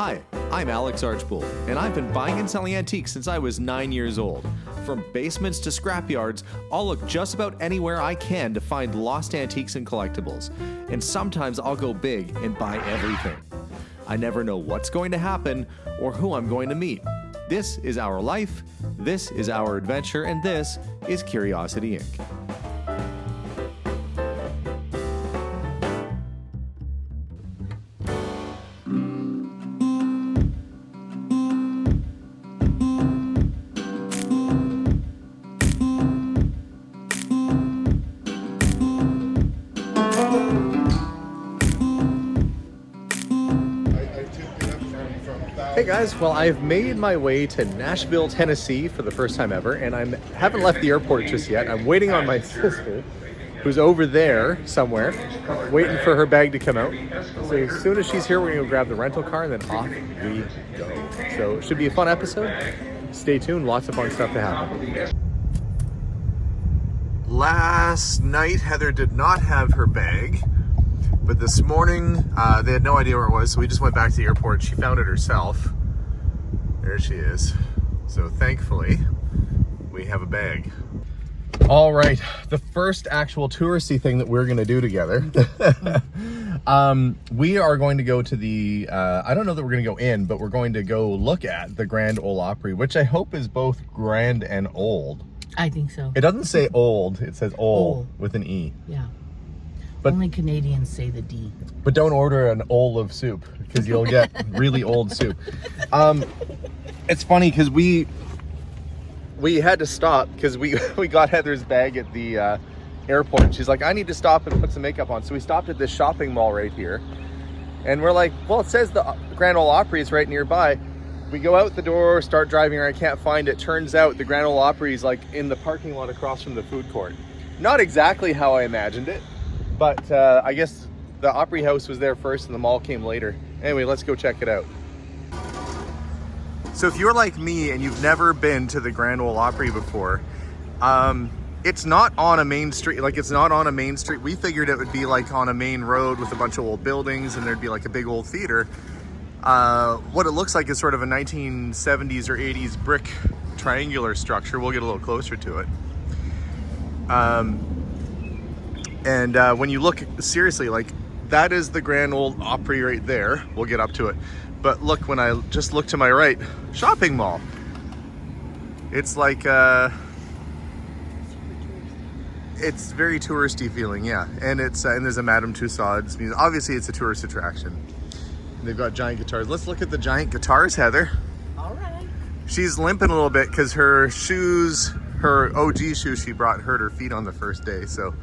Hi, I'm Alex Archbold, and I've been buying and selling antiques since I was 9 years old. From basements to scrapyards, I'll look just about anywhere I can to find lost antiques and collectibles. And sometimes I'll go big and buy everything. I never know what's going to happen or who I'm going to meet. This is our life, this is our adventure, and this is Curiosity Inc. Hey guys, well I've made my way to Nashville, Tennessee for the first time ever, and I haven't left the airport just yet. I'm waiting on my sister, who's over there somewhere, waiting for her bag to come out. So as soon as she's here, we're gonna go grab the rental car and then off we go. So it should be a fun episode. Stay tuned, lots of fun stuff to happen. Last night, Heather did not have her bag. But this morning, they had no idea where it was, so we just went back to the airport. She found it herself. There she is. So thankfully, we have a bag. All right, the first actual touristy thing that we're gonna do together. We are going to go to the, I don't know that we're gonna go in, but we're going to go look at the Grand Ole Opry, which I hope is both grand and old. I think so. It doesn't say old, it says ole with an E. Yeah. But only Canadians say the D. But don't order an ole of soup because you'll get really old soup. It's funny because we had to stop because we got Heather's bag at the airport. She's like, I need to stop and put some makeup on. So we stopped at this shopping mall right here. And we're like, well, it says the Grand Ole Opry is right nearby. We go out the door, start driving, or I can't find it. Turns out the Grand Ole Opry is like in the parking lot across from the food court. Not exactly how I imagined it. But I guess the Opry House was there first and the mall came later. Anyway, let's go check it out. So if you're like me and you've never been to the Grand Ole Opry before, it's not on a main street. Like, it's not on a main street. We figured it would be like on a main road with a bunch of old buildings and there'd be like a big old theater. What it looks like is sort of a 1970s or 80s brick triangular structure. We'll get a little closer to it. And when you look seriously, like, that is the Grand Ole Opry right there. We'll get up to it. But look, when I just look to my right, shopping mall. It's like, it's very touristy feeling, yeah. And it's and there's a Madame Tussauds music. Obviously, it's a tourist attraction. And they've got giant guitars. Let's look at the giant guitars, Heather. All right. She's limping a little bit because her shoes, her OG shoes she brought, hurt her feet on the first day, so.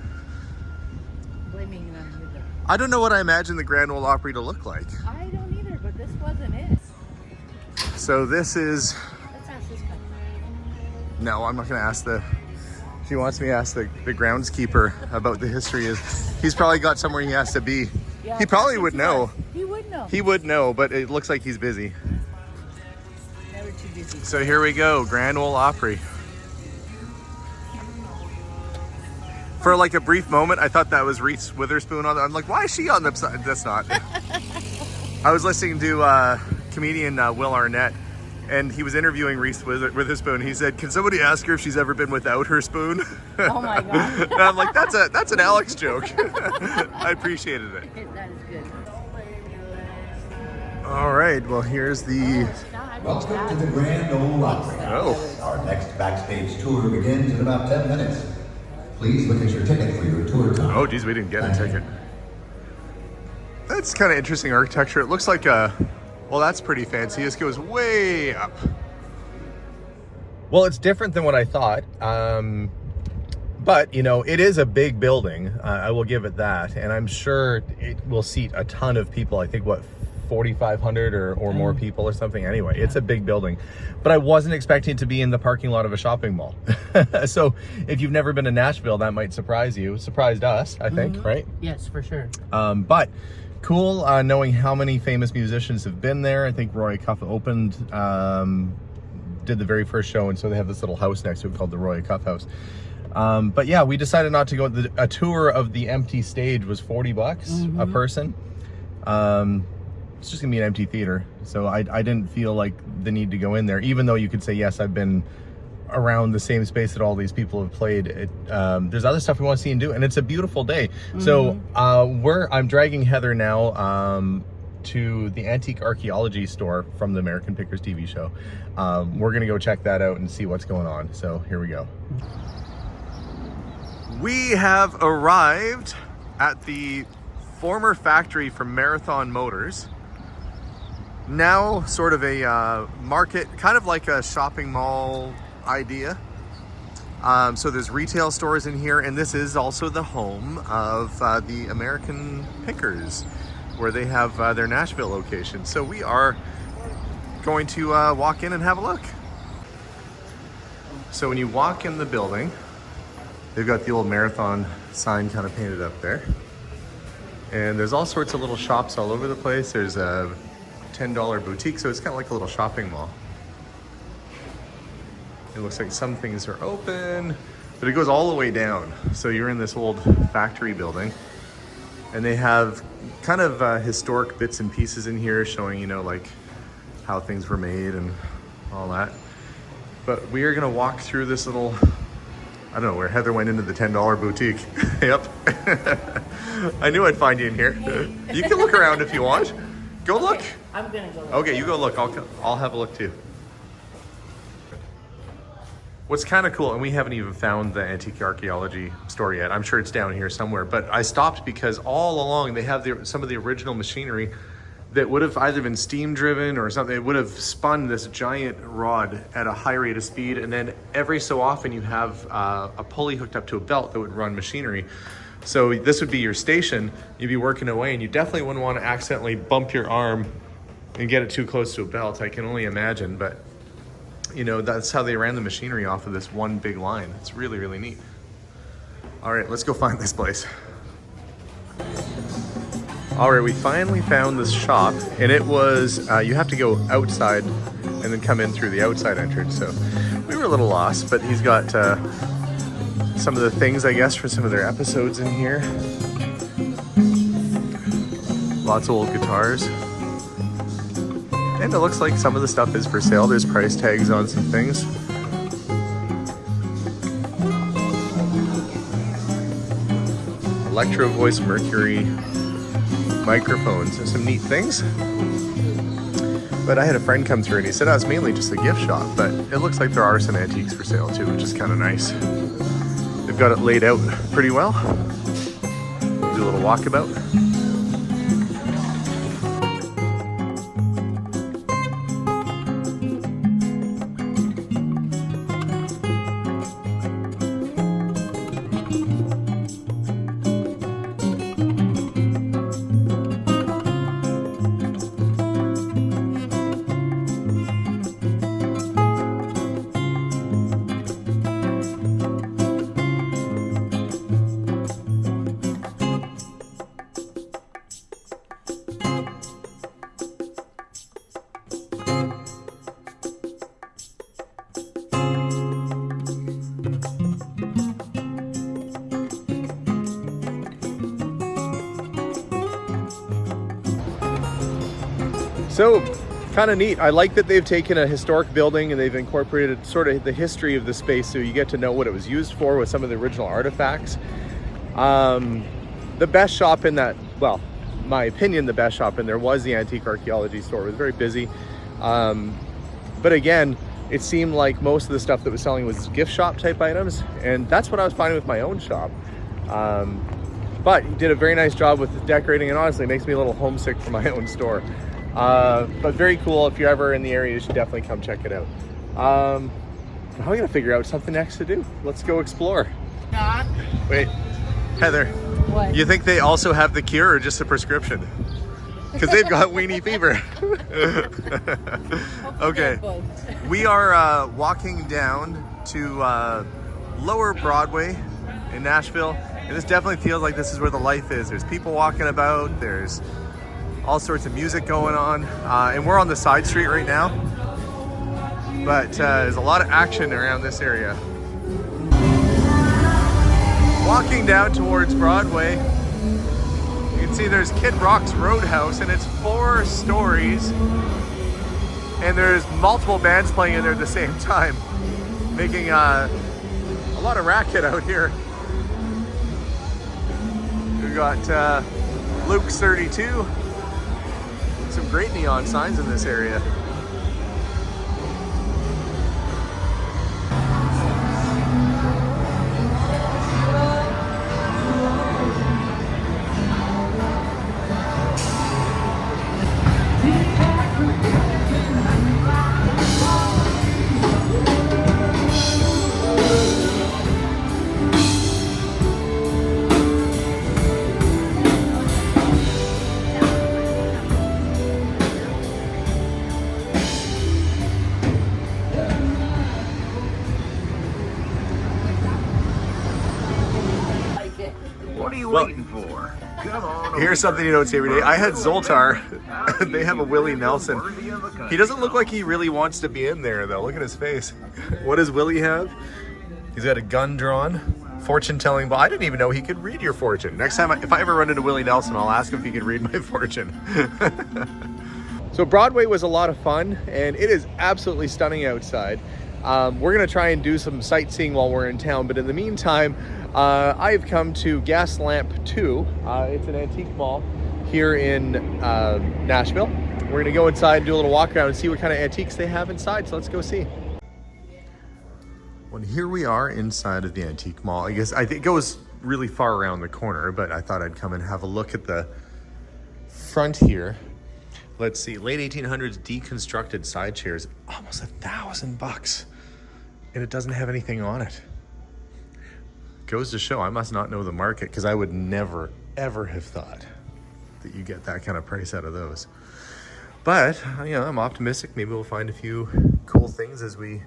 I don't know what I imagine the Grand Ole Opry to look like. I don't either, but this wasn't it. So this is... Let's ask this guy. No, I'm not going to ask the... She wants me to ask the groundskeeper about the history. He's probably got somewhere he has to be. Yeah, he probably would know. He would know. He would know, but it looks like he's busy. Never too busy. So here we go, Grand Ole Opry. For like a brief moment, I thought that was Reese Witherspoon on the, I'm like, why is she on the side? That's not. I was listening to comedian Will Arnett, and he was interviewing Reese Witherspoon. He said, can somebody ask her if she's ever been without her spoon? Oh my God. And I'm like, that's an Alex joke. I appreciated it. That is good. All right, well, here's the... Welcome to the Grand Ole Opry. Oh. Our next backstage tour begins in about 10 minutes. Please look at your ticket for your tour time. Oh, geez, we didn't get a ticket. That's kind of interesting architecture. It looks like a... Well, that's pretty fancy. This goes way up. Well, it's different than what I thought. But, you know, it is a big building. I will give it that. And I'm sure it will seat a ton of people. I think, what, 4,500 or more people or something. Anyway, it's a big building. But I wasn't expecting it to be in the parking lot of a shopping mall. So if you've never been to Nashville, that might surprise you. It surprised us, I think, right? Yes, for sure. But cool knowing how many famous musicians have been there. I think Roy Cuff opened, did the very first show, and so they have this little house next to it called the Roy Cuff House. But yeah, we decided not to go. A tour of the empty stage was $40 a person. it's just gonna be an empty theater. So I didn't feel like the need to go in there, even though you could say, yes, I've been around the same space that all these people have played. There's other stuff we want to see and do, and it's a beautiful day. So I'm dragging Heather now to the antique archaeology store from the American Pickers TV show. We're gonna go check that out and see what's going on. So here we go. We have arrived at the former factory for Marathon Motors. Now sort of a market, kind of like a shopping mall idea. So there's retail stores in here, and this is also the home of the American Pickers, where they have their Nashville location. So we are going to walk in and have a look. So when you walk in the building, they've got the old Marathon sign kind of painted up there. And there's all sorts of little shops all over the place. There's a $10 boutique, so it's kind of like a little shopping mall. It looks like some things are open, but it goes all the way down. So you're in this old factory building, and they have kind of historic bits and pieces in here showing, you know, like how things were made and all that. But we are gonna walk through this little, I don't know, where Heather went into the $10 boutique. Yep. I knew I'd find you in here. You can look around if you want. Go look. Okay, I'm gonna go look. Okay, you go look. I'll have a look too. What's kind of cool, and we haven't even found the antique archaeology store yet. I'm sure it's down here somewhere, but I stopped because all along they have some of the original machinery that would have either been steam driven or something. It would have spun this giant rod at a high rate of speed, and then every so often you have a pulley hooked up to a belt that would run machinery. So this would be your station. You'd be working away, and you definitely wouldn't want to accidentally bump your arm and get it too close to a belt. I can only imagine, but you know, that's how they ran the machinery off of this one big line. It's really, really neat. All right, let's go find this place. All right, we finally found this shop, and it was, you have to go outside and then come in through the outside entrance. So we were a little lost, but he's got some of the things, I guess, for some of their episodes in here. Lots of old guitars. And it looks like some of the stuff is for sale. There's price tags on some things. Electro Voice Mercury microphones. There's some neat things. But I had a friend come through and he said, oh, it's mainly just a gift shop, but it looks like there are some antiques for sale too, which is kind of nice. They've got it laid out pretty well. Do a little walkabout. So, kind of neat. I like that they've taken a historic building and they've incorporated sort of the history of the space, so you get to know what it was used for with some of the original artifacts. The best shop in that, well, my opinion, the best shop in there was the antique archaeology store. It was very busy. But again, it seemed like most of the stuff that was selling was gift shop type items, and that's what I was finding with my own shop. But he did a very nice job with decorating, and honestly, it makes me a little homesick for my own store. But very cool. If you're ever in the area, you should definitely come check it out. Now we gotta figure out something next to do. Let's go explore. Not. Wait, Heather. What? You think they also have the cure or just a prescription? Because they've got weenie fever. Okay, we are walking down to Lower Broadway in Nashville, and this definitely feels like this is where the life is. There's people walking about, there's all sorts of music going on, and we're on the side street right now, but there's a lot of action around this area. Walking down towards Broadway, you You can see there's Kid Rock's Roadhouse, and it's 4 stories. And there's multiple bands playing in there at the same time, making a lot of racket out here. We got Luke's 32. Some great neon signs in this area. What are you waiting for? Come on. Here's something you don't see every day. I had Zoltar. They have a Willie Nelson. He doesn't look like he really wants to be in there, though. Look at his face. What does Willie have? He's got a gun drawn. Fortune telling, but I didn't even know he could read your fortune. Next time, if I ever run into Willie Nelson, I'll ask him if he could read my fortune. So Broadway was a lot of fun, and it is absolutely stunning outside. We're gonna try and do some sightseeing while we're in town, but in the meantime, I've come to Gaslamp 2. It's an antique mall here in Nashville. We're gonna go inside and do a little walk around and see what kind of antiques they have inside, so let's go see. Well, here we are inside of the antique mall. I think it goes really far around the corner, but I thought I'd come and have a look at the front here. Let's see, late 1800s deconstructed side chairs, almost $1,000, and it doesn't have anything on it. Goes to show I must not know the market, because I would never, ever have thought that you get that kind of price out of those. But, you know, I'm optimistic. Maybe we'll find a few cool things as we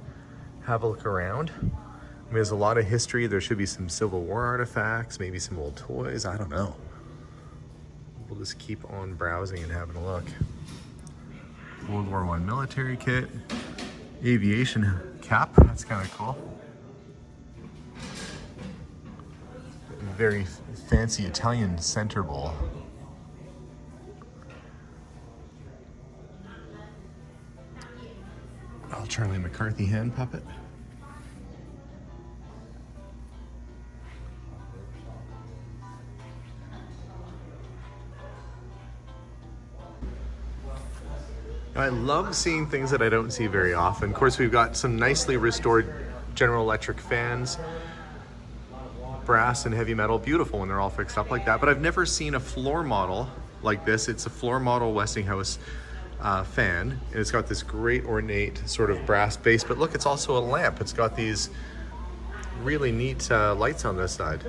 have a look around. I mean, there's a lot of history. There should be some Civil War artifacts, maybe some old toys. I don't know. We'll just keep on browsing and having a look. World War I military kit, aviation cap. That's kind of cool. Very fancy Italian center bowl. Oh, Charlie McCarthy hand puppet. I love seeing things that I don't see very often. Of course, we've got some nicely restored General Electric fans, brass and heavy metal, beautiful when they're all fixed up like that. But I've never seen a floor model like this. It's a floor model Westinghouse fan, and it's got this great ornate sort of brass base. But look, it's also a lamp. It's got these really neat lights on this side.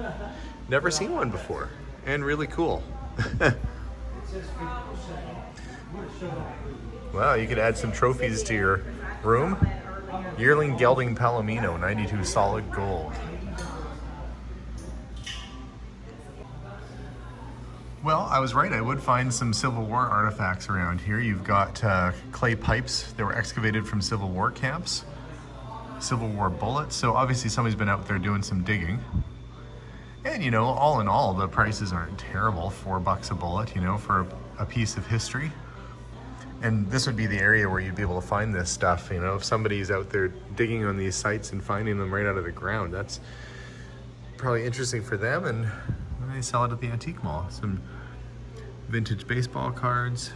Never seen one before, and really cool. Wow, you could add some trophies to your room. Yearling Gelding Palomino, 92 solid gold. Well, I was right. I would find some Civil War artifacts around here. You've got clay pipes that were excavated from Civil War camps, Civil War bullets. So obviously somebody's been out there doing some digging. And, you know, all in all, the prices aren't terrible. $4 a bullet, you know, for a piece of history. And this would be the area where you'd be able to find this stuff. You know, if somebody's out there digging on these sites and finding them right out of the ground, that's probably interesting for them, and they sell it at the antique mall. Some vintage baseball cards.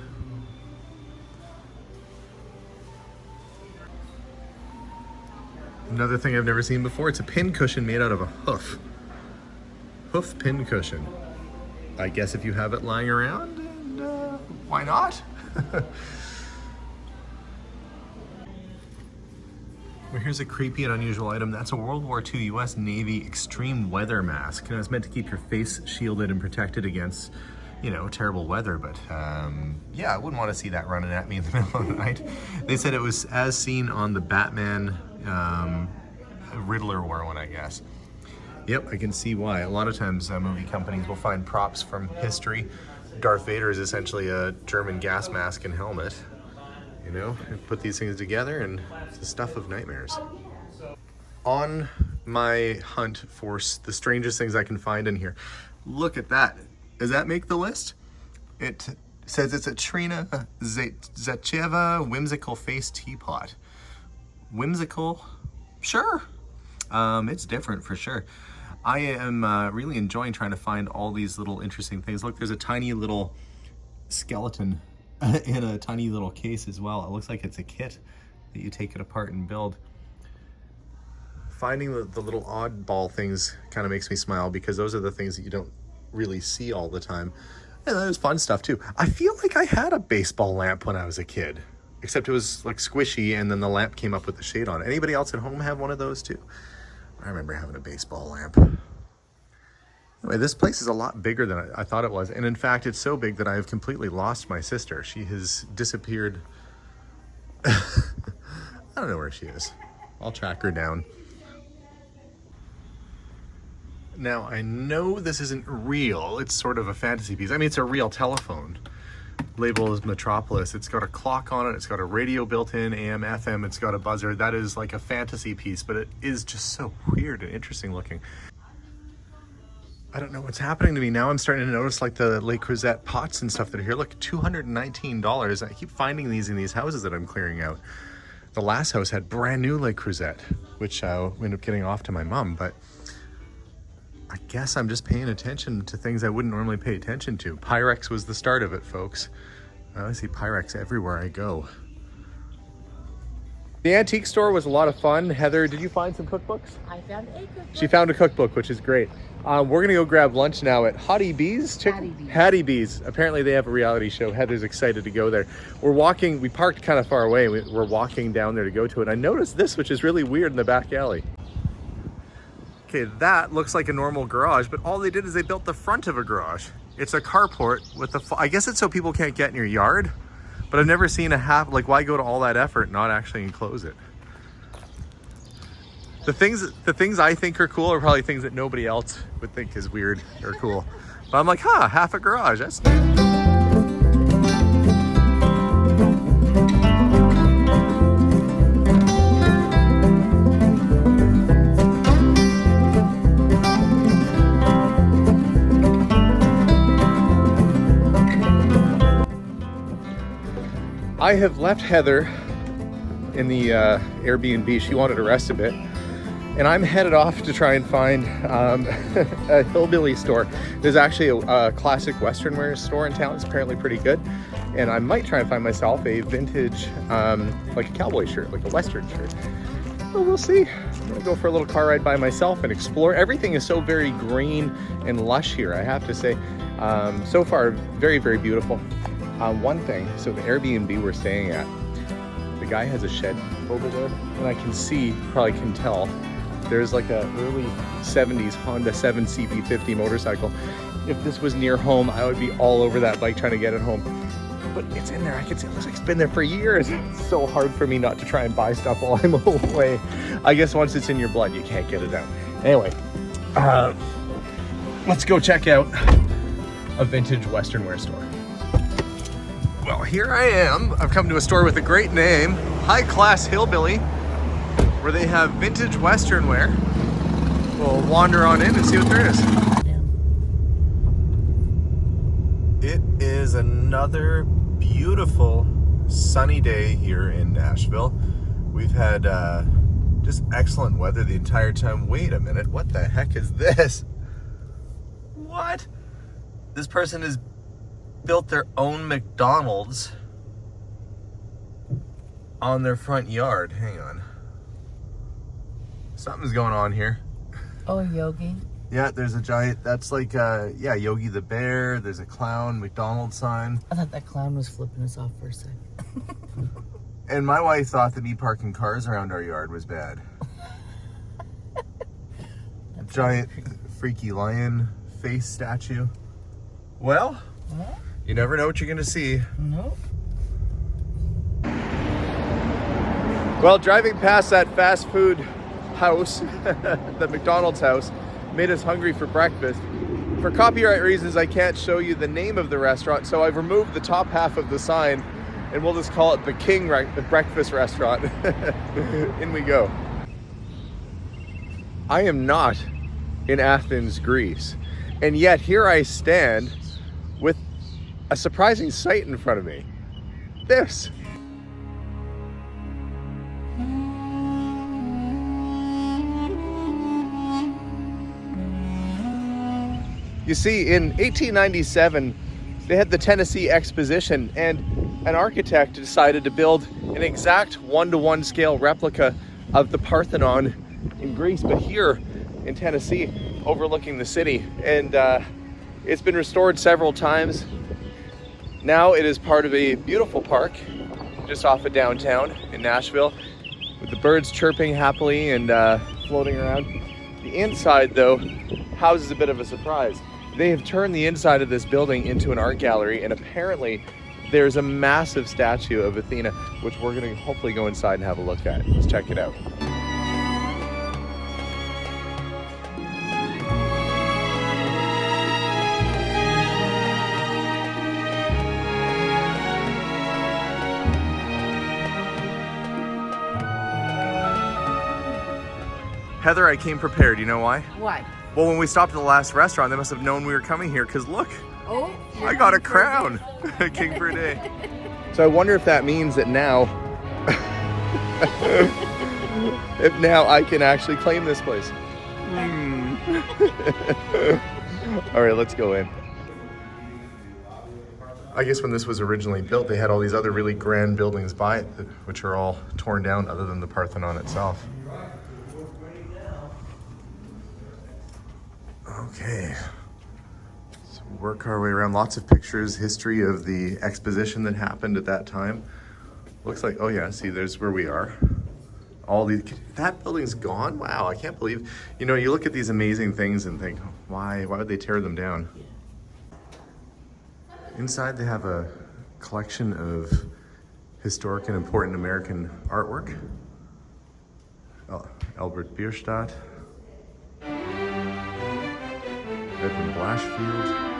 Another thing I've never seen before, it's a pin cushion made out of a hoof. Hoof pin cushion. I guess if you have it lying around, and, why not? Well, here's a creepy and unusual item. That's a World War II US Navy extreme weather mask. You know, it's meant to keep your face shielded and protected against, you know, terrible weather. But yeah, I wouldn't want to see that running at me in the middle of the night. They said it was as seen on the Batman Riddler wore one, I guess. Yep, I can see why. A lot of times movie companies will find props from history. Darth Vader is essentially a German gas mask and helmet. You know, put these things together and it's the stuff of nightmares. On my hunt for the strangest things I can find in here, look at that. Does that make the list? It says it's a Trina Zacheva whimsical face teapot. Whimsical? Sure. It's different for sure. I am really enjoying trying to find all these little interesting things. Look, there's a tiny little skeleton in a tiny little case as well. It looks like it's a kit that you take it apart and build. Finding the little oddball things kind of makes me smile, because those are the things that you don't really see all the time. And there's fun stuff too. I feel like I had a baseball lamp when I was a kid, except it was like squishy and then the lamp came up with the shade on it. Anybody else at home have one of those too? I remember having a baseball lamp. Anyway, this place is a lot bigger than I thought it was. And in fact, it's so big that I have completely lost my sister. She has disappeared. I don't know where she is. I'll track her down. Now, I know this isn't real. It's sort of a fantasy piece. I mean, it's a real telephone. Label is Metropolis. It's got a clock on it. It's got a radio built in, AM, FM. It's got a buzzer. That is like a fantasy piece, but it is just so weird and interesting looking. I don't know what's happening to me now. I'm starting to notice like the Le Creuset pots and stuff that are here. Look, $219. I keep finding these in these houses that I'm clearing out. The last house had brand new Le Creuset, which I ended up getting off to my mom, but I guess I'm just paying attention to things I wouldn't normally pay attention to. Pyrex was the start of it, folks. I see Pyrex everywhere I go. The antique store was a lot of fun. Heather, did you find some cookbooks? I found a cookbook. She found a cookbook, which is great. We're gonna go grab lunch now at Hattie B's Chicken. Hattie B's. Apparently they have a reality show. Heather's excited to go there. We're walking, we parked kind of far away. We're walking down there to go to it. I noticed this, which is really weird, in the back alley. Okay, that looks like a normal garage, but all they did is they built the front of a garage. It's a carport with the, I guess it's so people can't get in your yard, but I've never seen a half, like why go to all that effort and not actually enclose it? The things I think are cool are probably things that nobody else would think is weird or cool. But I'm like, huh, half a garage, that's neat. I have left Heather in the Airbnb. She wanted to rest a bit. And I'm headed off to try and find a Hillbilly store. There's actually a classic Western wear store in town. It's apparently pretty good. And I might try and find myself a vintage, like a cowboy shirt, like a Western shirt. Well, we'll see. I'm gonna go for a little car ride by myself and explore. Everything is so very green and lush here, I have to say. So far, very, very beautiful. One thing, so the Airbnb we're staying at, the guy has a shed over there, and I can see, probably can tell, there's like a early 70s Honda 7 CB50 motorcycle. If this was near home, I would be all over that bike trying to get it home. But it's in there, I can see, it looks like it's been there for years. It's so hard for me not to try and buy stuff while I'm away. I guess once it's in your blood, you can't get it out. Anyway, let's go check out a vintage Western wear store. Well, here I am. I've come to a store with a great name, High Class Hillbilly, where they have vintage Western wear. We'll wander on in and see what there is. It is another beautiful sunny day here in Nashville. We've had just excellent weather the entire time. Wait a minute, what the heck is this? What? This person has built their own McDonald's on their front yard. Hang on. Something's going on here. Oh, Yogi. Yeah, there's a giant, that's like, yeah, Yogi the Bear. There's a clown McDonald's sign. I thought that clown was flipping us off for a second. And my wife thought that me parking cars around our yard was bad. Giant freaky lion face statue. Well, you never know what you're gonna see. Nope. Well, driving past that fast food house, the McDonald's house, made us hungry for breakfast. For copyright reasons, I can't show you the name of the restaurant, so I've removed the top half of the sign, and we'll just call it the King Breakfast Restaurant. In we go. I am not in Athens, Greece, and yet here I stand with a surprising sight in front of me. This. You see, in 1897, they had the Tennessee Exposition, and an architect decided to build an exact 1-to-1 scale replica of the Parthenon in Greece, but here in Tennessee, overlooking the city. And it's been restored several times. Now it is part of a beautiful park just off of downtown in Nashville, with the birds chirping happily and floating around. The inside, though, houses a bit of a surprise. They have turned the inside of this building into an art gallery, and apparently there's a massive statue of Athena, which we're going to hopefully go inside and have a look at. Let's check it out. Heather, I came prepared. You know why? Why? Well, when we stopped at the last restaurant, they must have known we were coming here, because look, Oh, I got a crown. King for a day. So I wonder if that means that now, if now I can actually claim this place. All right, let's go in. I guess when this was originally built, they had all these other really grand buildings by it, which are all torn down other than the Parthenon itself. Okay, so work our way around. Lots of pictures, history of the exposition that happened at that time. Looks like, oh yeah, see, there's where we are. All these, that building's gone? Wow, I can't believe, you know, you look at these amazing things and think, why would they tear them down? Inside they have a collection of historic and important American artwork. Albert Bierstadt. Edwin Blashfield.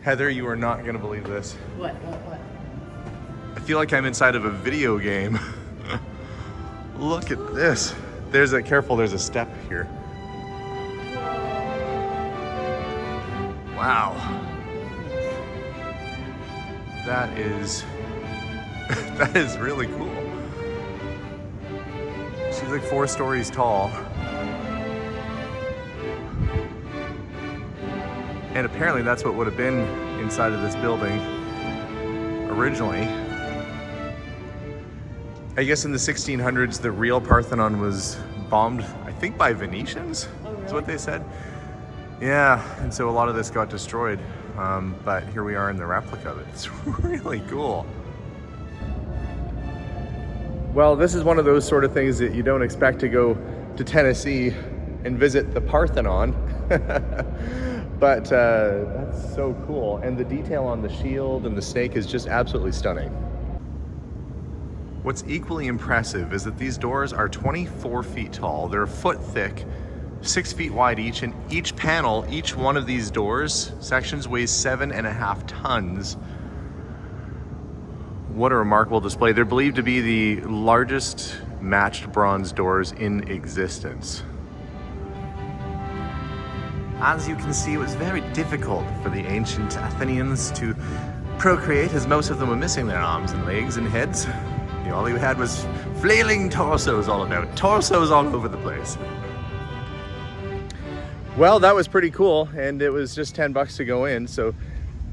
Heather, you are not going to believe this. What? I feel like I'm inside of a video game. Look at this. There's a step here. Wow. That is really cool. She's like 4 stories tall. And apparently that's what would have been inside of this building originally. I guess in the 1600s, the real Parthenon was bombed, I think by Venetians, is what they said. Yeah, and so a lot of this got destroyed. But here we are in the replica of it. It's really cool. Well, this is one of those sort of things that you don't expect to go to Tennessee and visit the Parthenon. But that's so cool. And the detail on the shield and the snake is just absolutely stunning. What's equally impressive is that these doors are 24 feet tall. They're a foot thick, 6 feet wide each, and each panel, each one of these doors sections weighs 7.5 tons. What a remarkable display. They're believed to be the largest matched bronze doors in existence. As you can see, it was very difficult for the ancient Athenians to procreate, as most of them were missing their arms and legs and heads. All you had was flailing torsos all about, torsos all over the place. Well, that was pretty cool, and it was just $10 to go in, so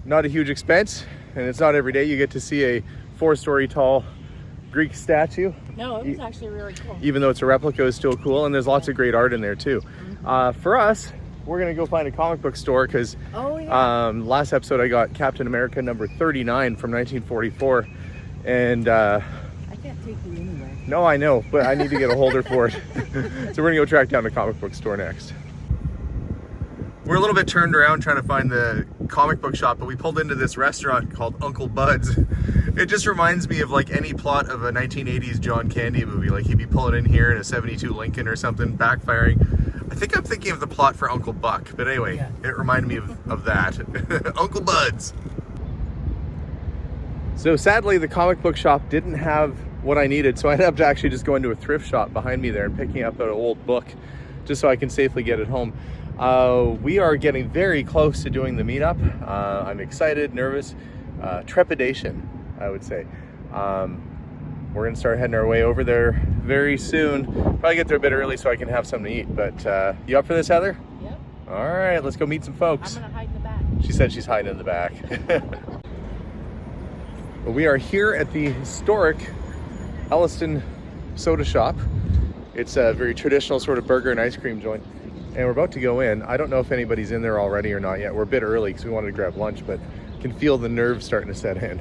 not a huge expense, and it's not every day you get to see a 4-story tall Greek statue. No, it was actually really cool. Even though it's a replica, it's still cool, and there's lots of great art in there too. For us, we're gonna go find a comic book store because last episode I got Captain America number 39 from 1944, and I can't take you anywhere. No, I know, but I need to get a holder for it. So we're gonna go track down a comic book store next. We're a little bit turned around trying to find the comic book shop, but we pulled into this restaurant called Uncle Bud's. It just reminds me of like any plot of a 1980s John Candy movie. Like he'd be pulling in here in a 72 Lincoln or something, backfiring. I think I'm thinking of the plot for Uncle Buck, but anyway, It reminded me of that. Uncle Bud's. So sadly, the comic book shop didn't have what I needed. So I ended up actually just going to a thrift shop behind me there and picking up an old book just so I can safely get it home. We are getting very close to doing the meetup. I'm excited, nervous, trepidation, I would say. We're gonna start heading our way over there very soon. Probably get there a bit early so I can have something to eat. But you up for this, Heather? Yep. All right, let's go meet some folks. I'm gonna hide in the back. She said she's hiding in the back. We are here at the historic Elliston Soda Shop. It's a very traditional sort of burger and ice cream joint. And we're about to go in. I don't know if anybody's in there already or not yet. We're a bit early because we wanted to grab lunch, but can feel the nerves starting to set in.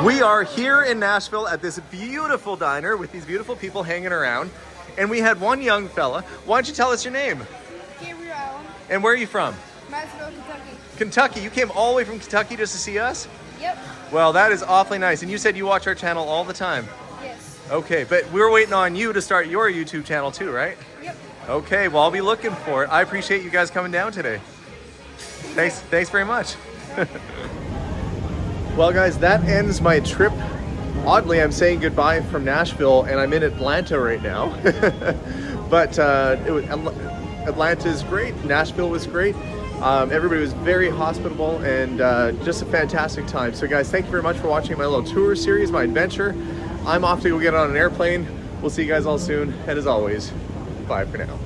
We are here in Nashville at this beautiful diner with these beautiful people hanging around. And we had one young fella. Why don't you tell us your name? Gabriel Allen, And where are you from? Nashville, Kentucky. Kentucky. You came all the way from Kentucky just to see us? Yep. Well, that is awfully nice. And you said you watch our channel all the time. Yes. Okay, but we're waiting on you to start your YouTube channel too, right? Yep. Okay, well, I'll be looking for it. I appreciate you guys coming down today. Thanks very much. Well, guys, that ends my trip. Oddly, I'm saying goodbye from Nashville, and I'm in Atlanta right now. But Atlanta's great. Nashville was great. Everybody was very hospitable and just a fantastic time. So, guys, thank you very much for watching my little tour series, my adventure. I'm off to go get on an airplane. We'll see you guys all soon. And as always, bye for now.